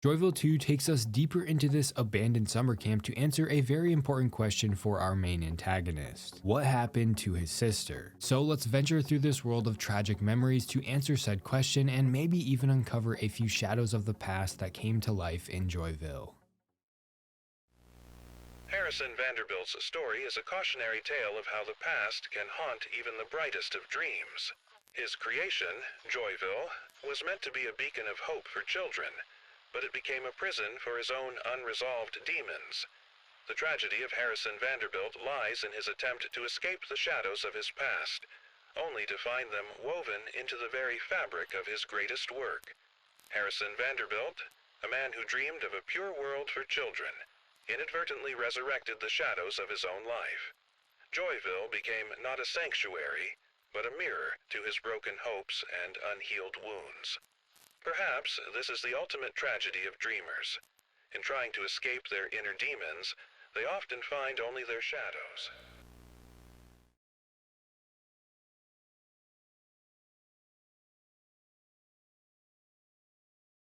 Joyville 2 takes us deeper into this abandoned summer camp to answer a very important question for our main antagonist. What happened to his sister? So let's venture through this world of tragic memories to answer said question and maybe even uncover a few shadows of the past that came to life in Joyville. Harrison Vanderbilt's story is a cautionary tale of how the past can haunt even the brightest of dreams. His creation, Joyville, was meant to be a beacon of hope for children, but it became a prison for his own unresolved demons. The tragedy of Harrison Vanderbilt lies in his attempt to escape the shadows of his past, only to find them woven into the very fabric of his greatest work. Harrison Vanderbilt, a man who dreamed of a pure world for children, inadvertently resurrected the shadows of his own life. Joyville became not a sanctuary, but a mirror to his broken hopes and unhealed wounds. Perhaps this is the ultimate tragedy of dreamers. In trying to escape their inner demons, they often find only their shadows.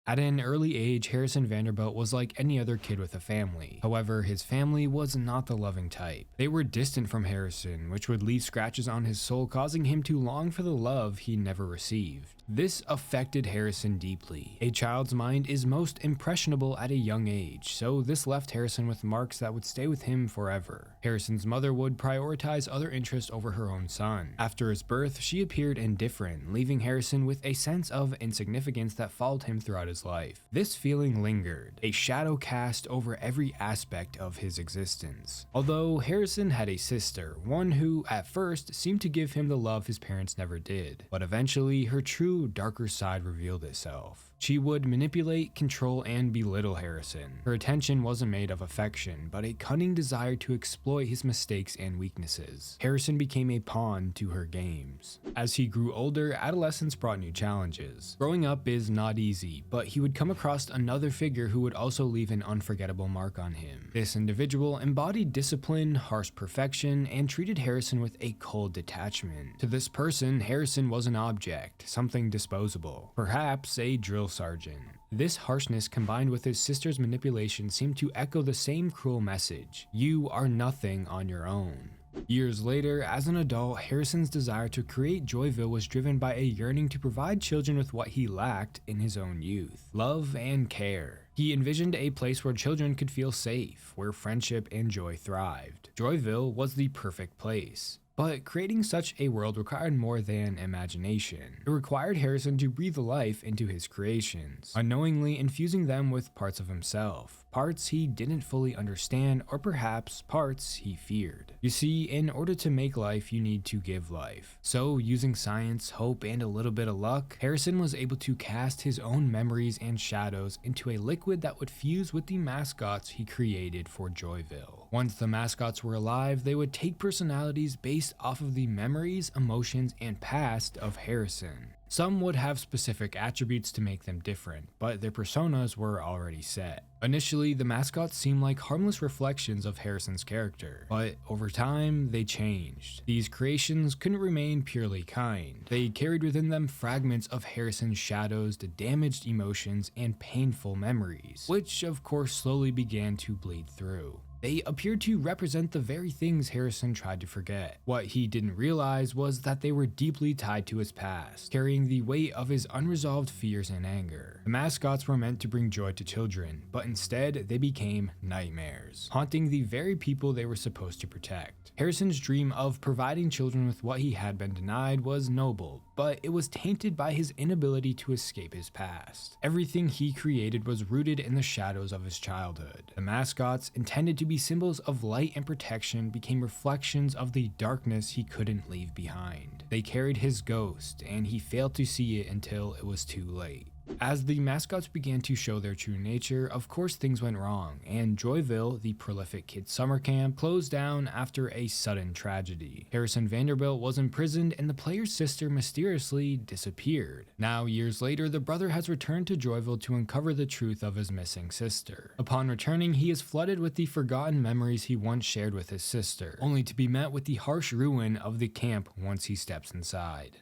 At an early age, Harrison Vanderbilt was like any other kid with a family. However, his family was not the loving type. They were distant from Harrison, which would leave scratches on his soul, causing him to long for the love he never received. This affected Harrison deeply. A child's mind is most impressionable at a young age, so this left Harrison with marks that would stay with him forever. Harrison's mother would prioritize other interests over her own son. After his birth, she appeared indifferent, leaving Harrison with a sense of insignificance that followed him throughout his life. This feeling lingered, a shadow cast over every aspect of his existence. Although Harrison had a sister, one who, at first, seemed to give him the love his parents never did, but eventually her true, darker side revealed itself. She would manipulate, control, and belittle Harrison. Her attention wasn't made of affection, but a cunning desire to exploit his mistakes and weaknesses. Harrison became a pawn to her games. As he grew older, adolescence brought new challenges. Growing up is not easy, but he would come across another figure who would also leave an unforgettable mark on him. This individual embodied discipline, harsh perfection, and treated Harrison with a cold detachment. To this person, Harrison was an object, something disposable, perhaps a drill sergeant. This harshness combined with his sister's manipulation seemed to echo the same cruel message: you are nothing on your own. Years later, as an adult, Harrison's desire to create Joyville was driven by a yearning to provide children with what he lacked in his own youth: love and care. He envisioned a place where children could feel safe, where friendship and joy thrived. Joyville was the perfect place. But creating such a world required more than imagination. It required Harrison to breathe life into his creations, unknowingly infusing them with parts of himself, parts he didn't fully understand, or perhaps parts he feared. You see, in order to make life, you need to give life. So, using science, hope, and a little bit of luck, Harrison was able to cast his own memories and shadows into a liquid that would fuse with the mascots he created for Joyville. Once the mascots were alive, they would take personalities based off of the memories, emotions, and past of Harrison. Some would have specific attributes to make them different, but their personas were already set. Initially, the mascots seemed like harmless reflections of Harrison's character, but over time, they changed. These creations couldn't remain purely kind. They carried within them fragments of Harrison's shadows, the damaged emotions, and painful memories, which of course slowly began to bleed through. They appeared to represent the very things Harrison tried to forget. What he didn't realize was that they were deeply tied to his past, carrying the weight of his unresolved fears and anger. The mascots were meant to bring joy to children, but instead they became nightmares, haunting the very people they were supposed to protect. Harrison's dream of providing children with what he had been denied was noble, but it was tainted by his inability to escape his past. Everything he created was rooted in the shadows of his childhood. The mascots, intended to be symbols of light and protection, became reflections of the darkness he couldn't leave behind. They carried his ghost, and he failed to see it until it was too late. As the mascots began to show their true nature, of course things went wrong, and Joyville, the prolific kids' summer camp, closed down after a sudden tragedy. Harrison Vanderbilt was imprisoned, and the player's sister mysteriously disappeared. Now, years later, the brother has returned to Joyville to uncover the truth of his missing sister. Upon returning, he is flooded with the forgotten memories he once shared with his sister, only to be met with the harsh ruin of the camp once he steps inside.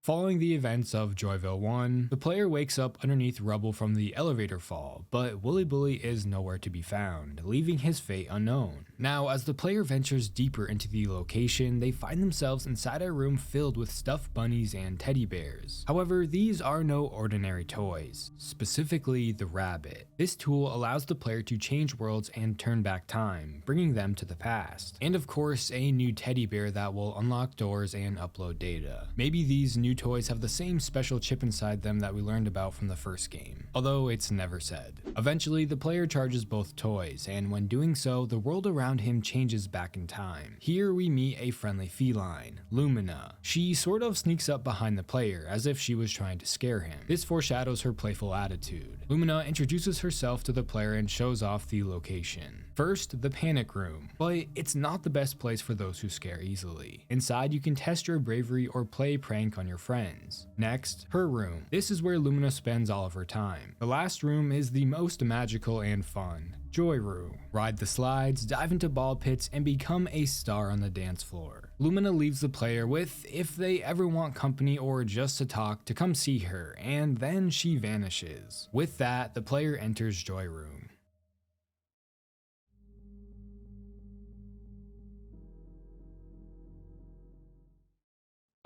Following the events of Joyville 1, the player wakes up underneath rubble from the elevator fall, but Wooly Bully is nowhere to be found, leaving his fate unknown. Now, as the player ventures deeper into the location, they find themselves inside a room filled with stuffed bunnies and teddy bears. However, these are no ordinary toys, specifically the rabbit. This tool allows the player to change worlds and turn back time, bringing them to the past. And of course, a new teddy bear that will unlock doors and upload data. Maybe these new toys have the same special chip inside them that we learned about from the first game, although it's never said. Eventually, the player charges both toys, and when doing so, the world around him changes back in time. Here we meet a friendly feline, Lumina. She sort of sneaks up behind the player as if she was trying to scare him. This foreshadows her playful attitude. Lumina introduces herself to the player and shows off the location. First, the panic room, but it's not the best place for those who scare easily. Inside, you can test your bravery or play a prank on your friends. Next, her room. This is where Lumina spends all of her time. The last room is the most magical and fun. Joy Room. Ride the slides, dive into ball pits, and become a star on the dance floor. Lumina leaves the player with, if they ever want company or just to talk, to come see her, and then she vanishes. With that, the player enters Joy Room.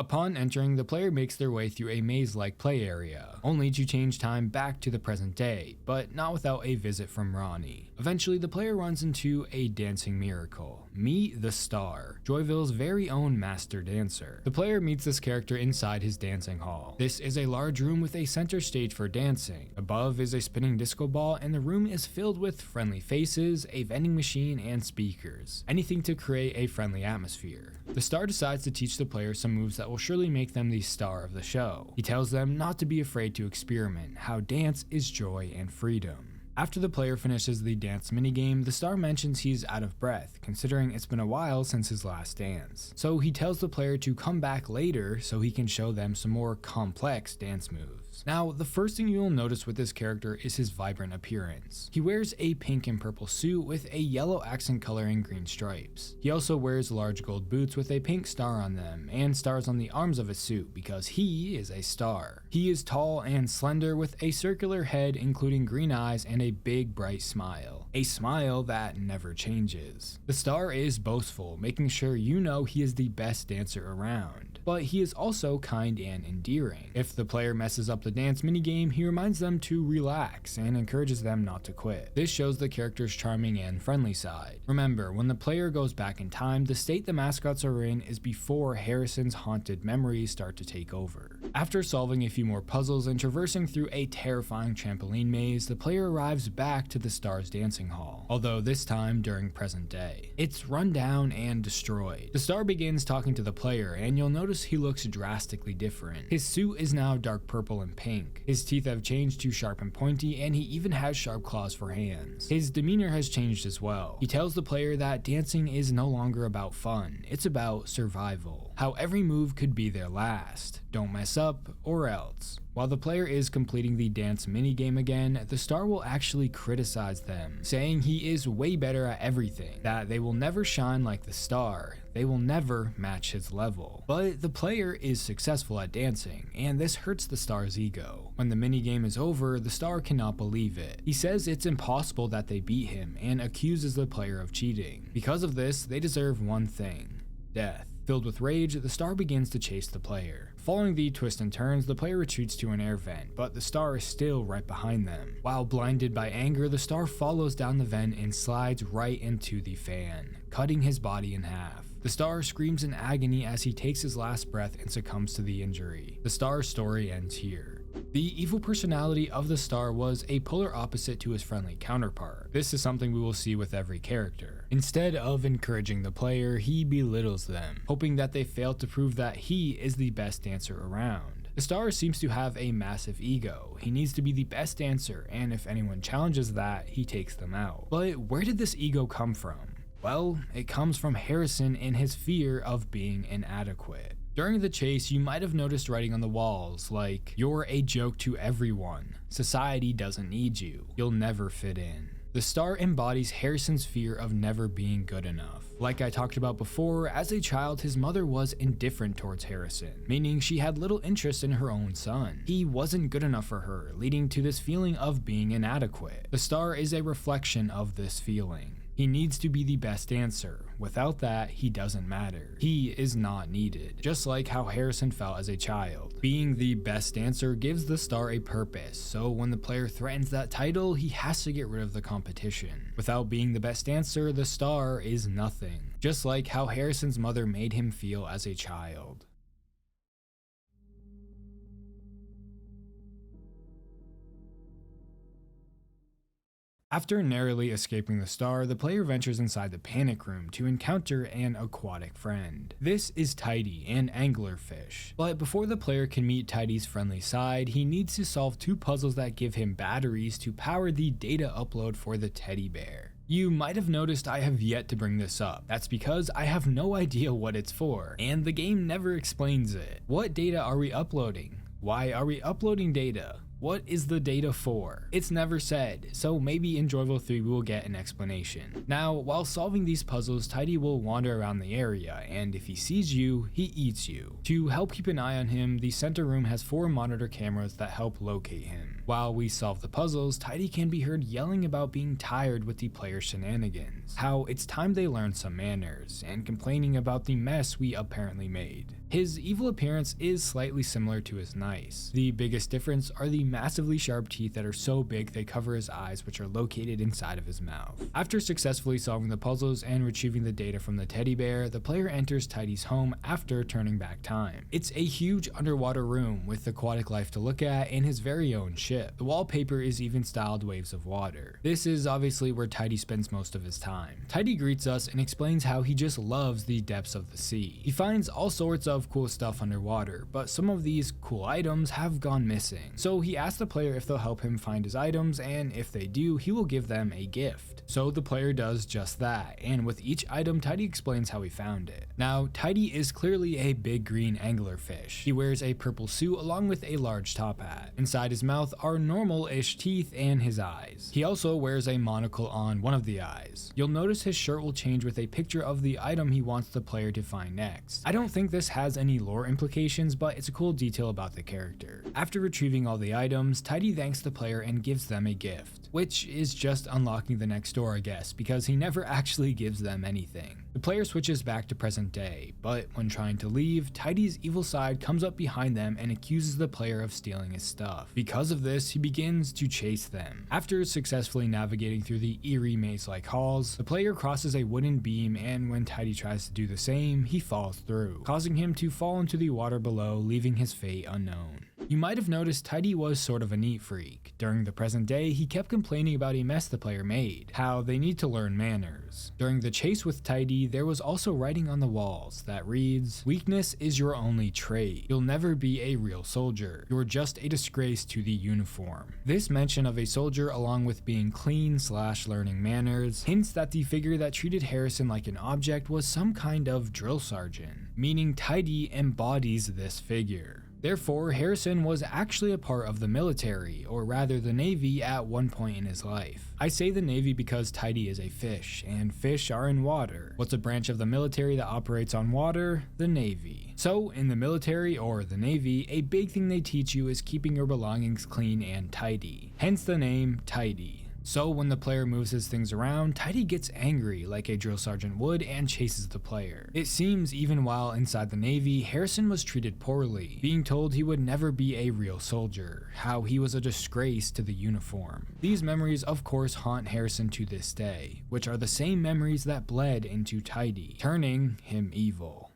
Upon entering, the player makes their way through a maze-like play area, only to change time back to the present day, but not without a visit from Ronnie. Eventually, the player runs into a dancing miracle. Meet the Star, Joyville's very own master dancer. The player meets this character inside his dancing hall. This is a large room with a center stage for dancing. Above is a spinning disco ball, and the room is filled with friendly faces, a vending machine, and speakers. Anything to create a friendly atmosphere. The Star decides to teach the player some moves that will surely make them the star of the show. He tells them not to be afraid to experiment, how dance is joy and freedom. After the player finishes the dance minigame, the Star mentions he's out of breath, considering it's been a while since his last dance. So he tells the player to come back later so he can show them some more complex dance moves. Now, the first thing you'll notice with this character is his vibrant appearance. He wears a pink and purple suit with a yellow accent color and green stripes. He also wears large gold boots with a pink star on them, and stars on the arms of his suit because he is a star. He is tall and slender with a circular head including green eyes and a big bright smile. A smile that never changes. The Star is boastful, making sure you know he is the best dancer around. But he is also kind and endearing. If the player messes up the dance minigame, he reminds them to relax and encourages them not to quit. This shows the character's charming and friendly side. Remember, when the player goes back in time, the state the mascots are in is before Harrison's haunted memories start to take over. After solving a few more puzzles and traversing through a terrifying trampoline maze, the player arrives back to the Star's dancing hall, although this time during present day. It's run down and destroyed. The Star begins talking to the player, and you'll notice he looks drastically different. His suit is now dark purple and pink. His teeth have changed to sharp and pointy, and he even has sharp claws for hands. His demeanor has changed as well. He tells the player that dancing is no longer about fun, it's about survival. How every move could be their last. Don't mess up, or else. While the player is completing the dance minigame again, the Star will actually criticize them, saying he is way better at everything, that they will never shine like the Star, they will never match his level. But the player is successful at dancing, and this hurts the Star's ego. When the minigame is over, the Star cannot believe it. He says it's impossible that they beat him, and accuses the player of cheating. Because of this, they deserve one thing: death. Filled with rage, the Star begins to chase the player. Following the twists and turns, the player retreats to an air vent, but the Star is still right behind them. While blinded by anger, the Star follows down the vent and slides right into the fan, cutting his body in half. The Star screams in agony as he takes his last breath and succumbs to the injury. The Star's story ends here. The evil personality of the Star was a polar opposite to his friendly counterpart. This is something we will see with every character. Instead of encouraging the player, he belittles them, hoping that they fail to prove that he is the best dancer around. The Star seems to have a massive ego. He needs to be the best dancer, and if anyone challenges that, he takes them out. But where did this ego come from? Well, it comes from Harrison and his fear of being inadequate. During the chase, you might have noticed writing on the walls like, "You're a joke to everyone. Society doesn't need you. You'll never fit in." The The star embodies Harrison's fear of never being good enough. Like I talked about before, as a child his mother was indifferent towards Harrison, meaning she had little interest in her own son. He wasn't good enough for her, leading to this feeling of being inadequate. The star is a reflection of this feeling. He needs to be the best dancer. Without that, he doesn't matter. He is not needed, just like how Harrison felt as a child. Being the best dancer gives the star a purpose, so when the player threatens that title, he has to get rid of the competition. Without being the best dancer, the star is nothing, just like how Harrison's mother made him feel as a child. After narrowly escaping the star, the player ventures inside the panic room to encounter an aquatic friend. This is Tidy, an anglerfish. But before the player can meet Tidy's friendly side, he needs to solve 2 puzzles that give him batteries to power the data upload for the teddy bear. You might have noticed I have yet to bring this up. That's because I have no idea what it's for, and the game never explains it. What data are we uploading? Why are we uploading data? What is the data for? It's never said, so maybe in Joyville 3 we will get an explanation. Now, while solving these puzzles, Tidy will wander around the area, and if he sees you, he eats you. To help keep an eye on him, the center room has 4 monitor cameras that help locate him. While we solve the puzzles, Tidy can be heard yelling about being tired with the player's shenanigans, how it's time they learn some manners, and complaining about the mess we apparently made. His evil appearance is slightly similar to his nice. The biggest difference are the massively sharp teeth that are so big they cover his eyes, which are located inside of his mouth. After successfully solving the puzzles and retrieving the data from the teddy bear, the player enters Tidy's home after turning back time. It's a huge underwater room with aquatic life to look at and his very own ship. The wallpaper is even styled waves of water. This is obviously where Tidy spends most of his time. Tidy greets us and explains how he just loves the depths of the sea. He finds all sorts of cool stuff underwater, but some of these cool items have gone missing. So he asks the player if they'll help him find his items, and if they do, he will give them a gift. So the player does just that, and with each item, Tidy explains how he found it. Now, Tidy is clearly a big green anglerfish. He wears a purple suit along with a large top hat. Inside his mouth are normal-ish teeth and his eyes. He also wears a monocle on one of the eyes. You'll notice his shirt will change with a picture of the item he wants the player to find next. I don't think this has any lore implications, but it's a cool detail about the character. After retrieving all the items, Tidy thanks the player and gives them a gift, which is just unlocking the next door, I guess, because he never actually gives them anything. The player switches back to present day, but when trying to leave, Tidy's evil side comes up behind them and accuses the player of stealing his stuff. Because of this, he begins to chase them. After successfully navigating through the eerie maze-like halls, the player crosses a wooden beam, and when Tidy tries to do the same, he falls through, causing him to fall into the water below, leaving his fate unknown. You might have noticed Tidy was sort of a neat freak. During the present day, he kept complaining about a mess the player made, how they need to learn manners. During the chase with Tidy, there was also writing on the walls that reads, "Weakness is your only trait. You'll never be a real soldier. You're just a disgrace to the uniform." This mention of a soldier along with being clean/learning manners hints that the figure that treated Harrison like an object was some kind of drill sergeant, meaning Tidy embodies this figure. Therefore, Harrison was actually a part of the military, or rather the Navy, at one point in his life. I say the Navy because Tidy is a fish, and fish are in water. What's a branch of the military that operates on water? The Navy. So, in the military, or the Navy, a big thing they teach you is keeping your belongings clean and tidy. Hence the name Tidy. So when the player moves his things around, Tidy gets angry like a drill sergeant would and chases the player. It seems even while inside the Navy, Harrison was treated poorly, being told he would never be a real soldier, how he was a disgrace to the uniform. These memories of course haunt Harrison to this day, which are the same memories that bled into Tidy, turning him evil.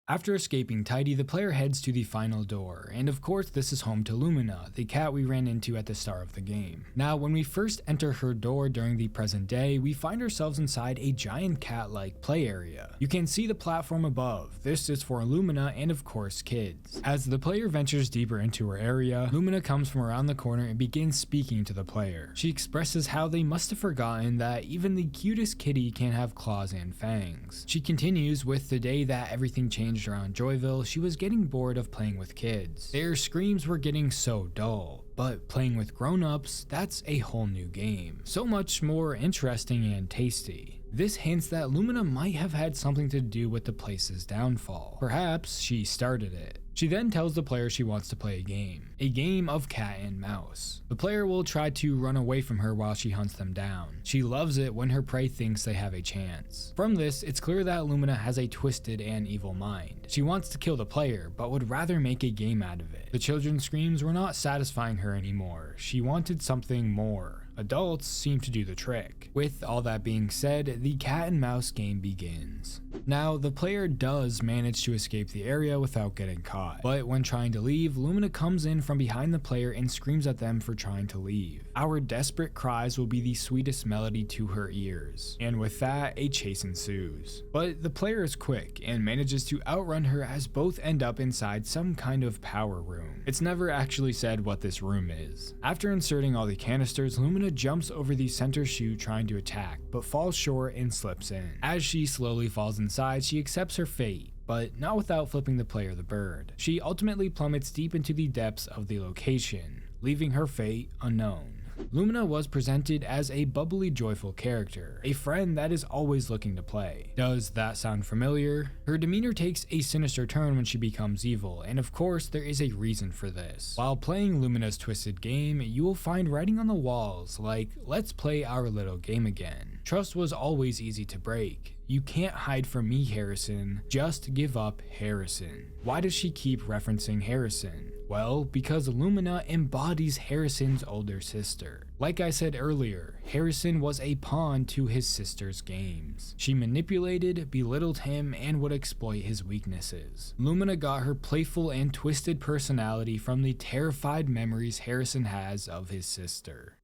After escaping Tidy, the player heads to the final door, and of course this is home to Lumina, the cat we ran into at the start of the game. Now, when we first enter her door during the present day, we find ourselves inside a giant cat-like play area. You can see the platform above. This is for Lumina and of course kids. As the player ventures deeper into her area, Lumina comes from around the corner and begins speaking to the player. She expresses how they must have forgotten that even the cutest kitty can have claws and fangs. She continues with the day that everything changed hinged around Joyville, she was getting bored of playing with kids. Their screams were getting so dull, but playing with grown-ups, that's a whole new game. So much more interesting and tasty. This hints that Lumina might have had something to do with the place's downfall. Perhaps she started it. She then tells the player she wants to play a game of cat and mouse. The player will try to run away from her while she hunts them down. She loves it when her prey thinks they have a chance. From this, it's clear that Lumina has a twisted and evil mind. She wants to kill the player, but would rather make a game out of it. The children's screams were not satisfying her anymore. She wanted something more. Adults seem to do the trick. With all that being said, the cat and mouse game begins. Now, the player does manage to escape the area without getting caught, but when trying to leave, Lumina comes in from behind the player and screams at them for trying to leave. Our desperate cries will be the sweetest melody to her ears, and with that, a chase ensues. But the player is quick and manages to outrun her as both end up inside some kind of power room. It's never actually said what this room is. After inserting all the canisters, Lumina jumps over the center chute trying to attack, but falls short and slips in. As she slowly falls inside, she accepts her fate, but not without flipping the player the bird. She ultimately plummets deep into the depths of the location, leaving her fate unknown. Lumina was presented as a bubbly, joyful character, a friend that is always looking to play. Does that sound familiar? Her demeanor takes a sinister turn when she becomes evil, and of course there is a reason for this. While playing Lumina's twisted game, you will find writing on the walls like, "Let's play our little game again." Trust was always easy to break. "You can't hide from me, Harrison. Just give up, Harrison." Why does she keep referencing Harrison? Well, because Lumina embodies Harrison's older sister. Like I said earlier, Harrison was a pawn to his sister's games. She manipulated, belittled him, and would exploit his weaknesses. Lumina got her playful and twisted personality from the terrified memories Harrison has of his sister.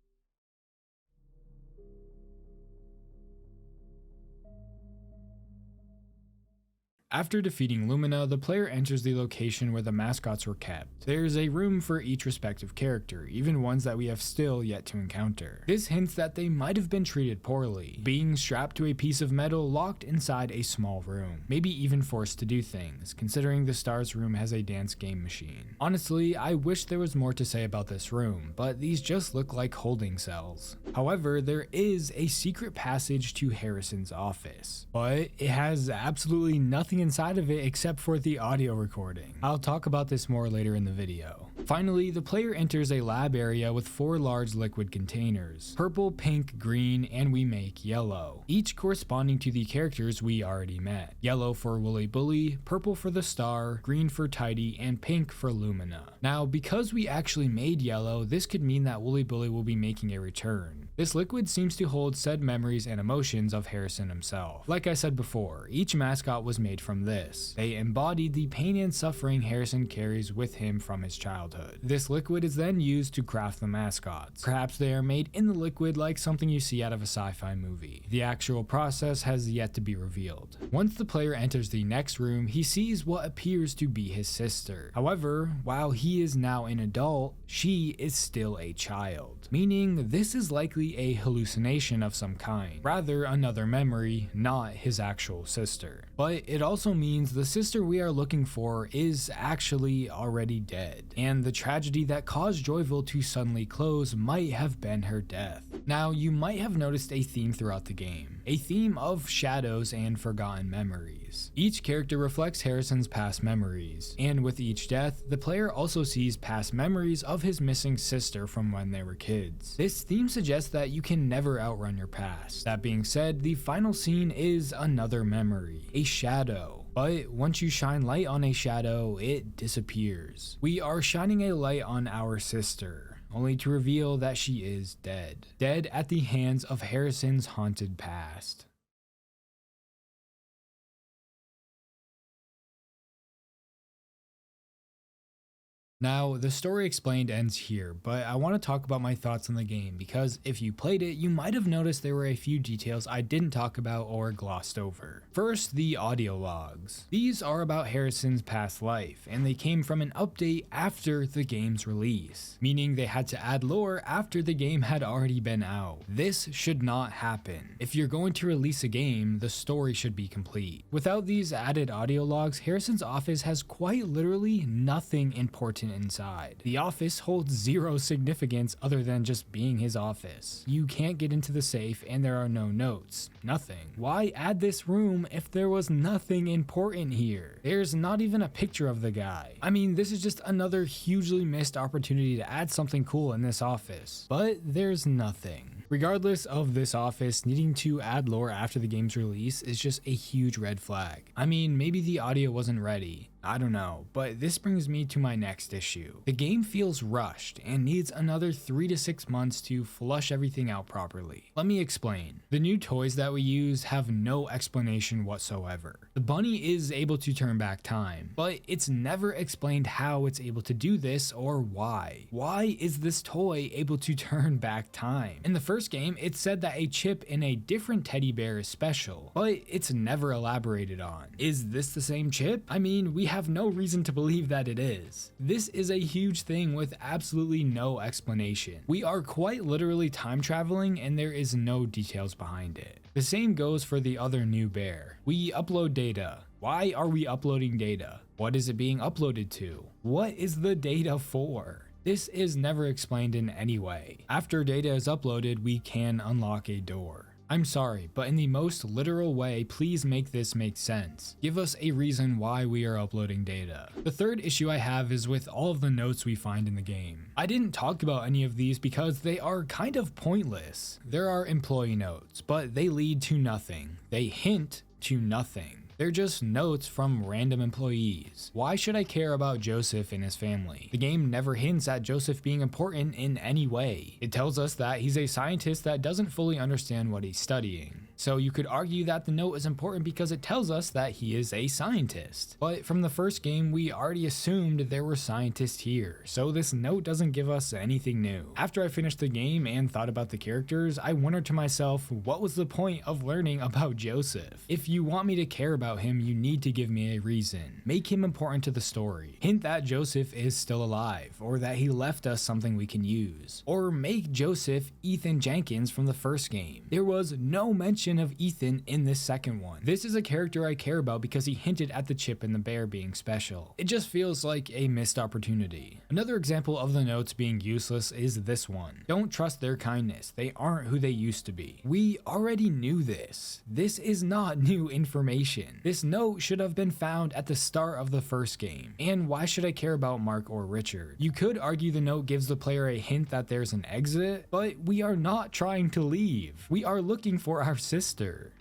After defeating Lumina, the player enters the location where the mascots were kept. There is a room for each respective character, even ones that we have still yet to encounter. This hints that they might have been treated poorly, being strapped to a piece of metal locked inside a small room, maybe even forced to do things, considering the Stars room has a dance game machine. Honestly, I wish there was more to say about this room, but these just look like holding cells. However, there is a secret passage to Harrison's office, but it has absolutely nothing inside of it except for the audio recording. I'll talk about this more later in the video. Finally, the player enters a lab area with 4 large liquid containers: purple, pink, green, and we make yellow, each corresponding to the characters we already met. Yellow for Wooly Bully, purple for the Star, green for Tidy, and pink for Lumina. Now, because we actually made yellow, this could mean that Wooly Bully will be making a return. This liquid seems to hold said memories and emotions of Harrison himself. Like I said before, each mascot was made from this. They embodied the pain and suffering Harrison carries with him from his childhood. This liquid is then used to craft the mascots. Perhaps they are made in the liquid like something you see out of a sci-fi movie. The actual process has yet to be revealed. Once the player enters the next room, he sees what appears to be his sister. However, while he is now an adult, she is still a child, meaning this is likely a hallucination of some kind, rather another memory, not his actual sister. But it also means the sister we are looking for is actually already dead, and the tragedy that caused Joyville to suddenly close might have been her death. Now, you might have noticed a theme throughout the game, a theme of shadows and forgotten memories. Each character reflects Harrison's past memories, and with each death, the player also sees past memories of his missing sister from when they were kids. This theme suggests that you can never outrun your past. That being said, the final scene is another memory, a shadow. But once you shine light on a shadow, it disappears. We are shining a light on our sister, only to reveal that she is dead. Dead at the hands of Harrison's haunted past. Now, the story explained ends here, but I want to talk about my thoughts on the game because if you played it, you might have noticed there were a few details I didn't talk about or glossed over. First, the audio logs. These are about Harrison's past life, and they came from an update after the game's release, meaning they had to add lore after the game had already been out. This should not happen. If you're going to release a game, the story should be complete. Without these added audio logs, Harrison's office has quite literally nothing important inside. The office holds zero significance other than just being his office. You can't get into the safe and there are no notes. Nothing. Why add this room if there was nothing important here? There's not even a picture of the guy. I mean, this is just another hugely missed opportunity to add something cool in this office. But there's nothing. Regardless of this office, needing to add lore after the game's release is just a huge red flag. I mean, maybe the audio wasn't ready. I don't know, but this brings me to my next issue. The game feels rushed and needs another 3 to 6 months to flush everything out properly. Let me explain. The new toys that we use have no explanation whatsoever. The bunny is able to turn back time, but it's never explained how it's able to do this or why. Why is this toy able to turn back time? In the first game, it said that a chip in a different teddy bear is special, but it's never elaborated on. Is this the same chip? I mean, we have no reason to believe that it is. This is a huge thing with absolutely no explanation. We are quite literally time traveling and there is no details behind it. The same goes for the other new bear. We upload data. Why are we uploading data? What is it being uploaded to? What is the data for? This is never explained in any way. After data is uploaded, we can unlock a door. I'm sorry, but in the most literal way, please make this make sense. Give us a reason why we are uploading data. The third issue I have is with all of the notes we find in the game. I didn't talk about any of these because they are kind of pointless. There are employee notes, but they lead to nothing. They hint to nothing. They're just notes from random employees. Why should I care about Joseph and his family? The game never hints at Joseph being important in any way. It tells us that he's a scientist that doesn't fully understand what he's studying. So you could argue that the note is important because it tells us that he is a scientist. But from the first game, we already assumed there were scientists here, so this note doesn't give us anything new. After I finished the game and thought about the characters, I wondered to myself, what was the point of learning about Joseph? If you want me to care about him, you need to give me a reason. Make him important to the story. Hint that Joseph is still alive, or that he left us something we can use. Or make Joseph Ethan Jenkins from the first game. There was no mention of Ethan in this second one. This is a character I care about because he hinted at the chip and the bear being special. It just feels like a missed opportunity. Another example of the notes being useless is this one. Don't trust their kindness. They aren't who they used to be. We already knew this. This is not new information. This note should have been found at the start of the first game. And why should I care about Mark or Richard? You could argue the note gives the player a hint that there's an exit, but we are not trying to leave. We are looking for our sister.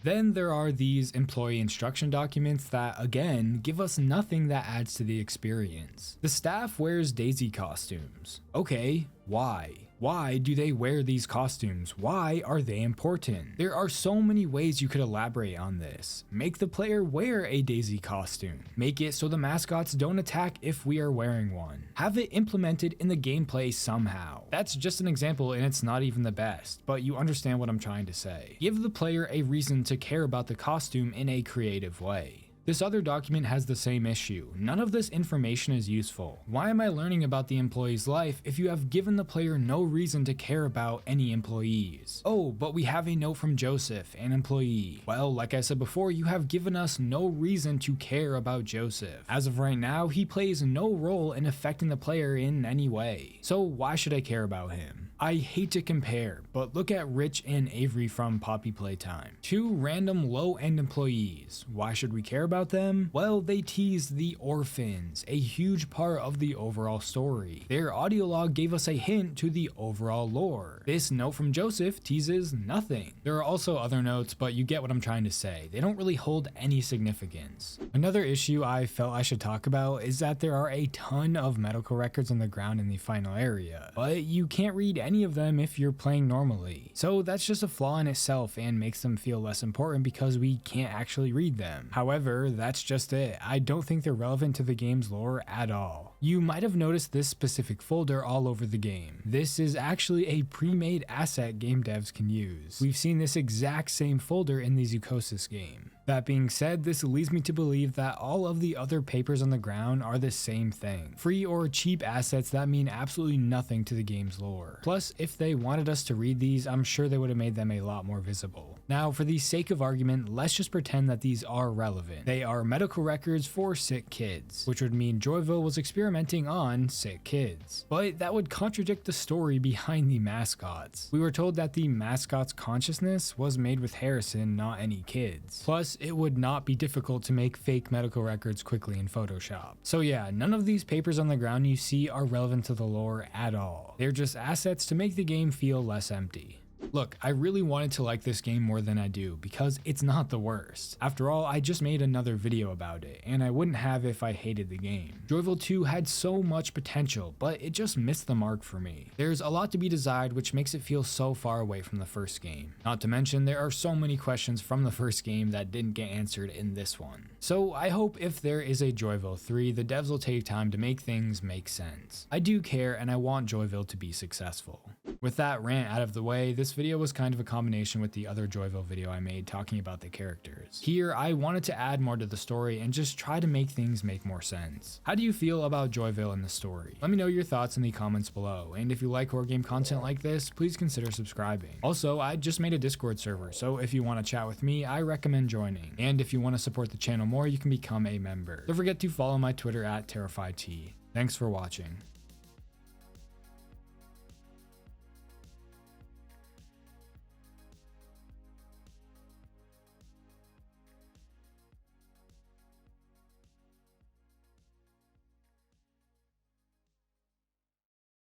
Then there are these employee instruction documents that, again, give us nothing that adds to the experience. The staff wears Daisy costumes. Okay, why? Why do they wear these costumes? Why are they important? There are so many ways you could elaborate on this. Make the player wear a Daisy costume. Make it so the mascots don't attack if we are wearing one. Have it implemented in the gameplay somehow. That's just an example and it's not even the best, but you understand what I'm trying to say. Give the player a reason to care about the costume in a creative way. This other document has the same issue. None of this information is useful. Why am I learning about the employee's life if you have given the player no reason to care about any employees? Oh, but we have a note from Joseph, an employee. Well, like I said before, you have given us no reason to care about Joseph. As of right now, he plays no role in affecting the player in any way. So why should I care about him? I hate to compare, but look at Rich and Avery from Poppy Playtime. Two random low-end employees. Why should we care about them? Well, they tease the orphans, a huge part of the overall story. Their audio log gave us a hint to the overall lore. This note from Joseph teases nothing. There are also other notes, but you get what I'm trying to say. They don't really hold any significance. Another issue I felt I should talk about is that there are a ton of medical records on the ground in the final area, but you can't read any of them if you're playing normally. So that's just a flaw in itself and makes them feel less important because we can't actually read them. However, that's just it. I don't think they're relevant to the game's lore at all. You might have noticed this specific folder all over the game. This is actually a pre-made asset game devs can use. We've seen this exact same folder in the Zucosis game. That being said, this leads me to believe that all of the other papers on the ground are the same thing. Free or cheap assets that mean absolutely nothing to the game's lore. Plus, if they wanted us to read these, I'm sure they would have made them a lot more visible. Now, for the sake of argument, let's just pretend that these are relevant. They are medical records for sick kids, which would mean Joyville was experimenting on sick kids. But that would contradict the story behind the mascots. We were told that the mascot's consciousness was made with Harrison, not any kids. Plus, it would not be difficult to make fake medical records quickly in Photoshop. So yeah, none of these papers on the ground you see are relevant to the lore at all. They're just assets to make the game feel less empty. Look, I really wanted to like this game more than I do because it's not the worst. After all, I just made another video about it, and I wouldn't have if I hated the game. Joyville 2 had so much potential, but it just missed the mark for me. There's a lot to be desired, which makes it feel so far away from the first game. Not to mention, there are so many questions from the first game that didn't get answered in this one. So I hope if there is a Joyville 3, the devs will take time to make things make sense. I do care, and I want Joyville to be successful. With that rant out of the way, this video was kind of a combination with the other Joyville video I made talking about the characters. Here, I wanted to add more to the story and just try to make things make more sense. How do you feel about Joyville in the story? Let me know your thoughts in the comments below, and if you like horror game content like this, please consider subscribing. Also, I just made a Discord server, so if you want to chat with me, I recommend joining. And if you want to support the channel more, you can become a member. Don't forget to follow my Twitter at TerrifyT. Thanks for watching.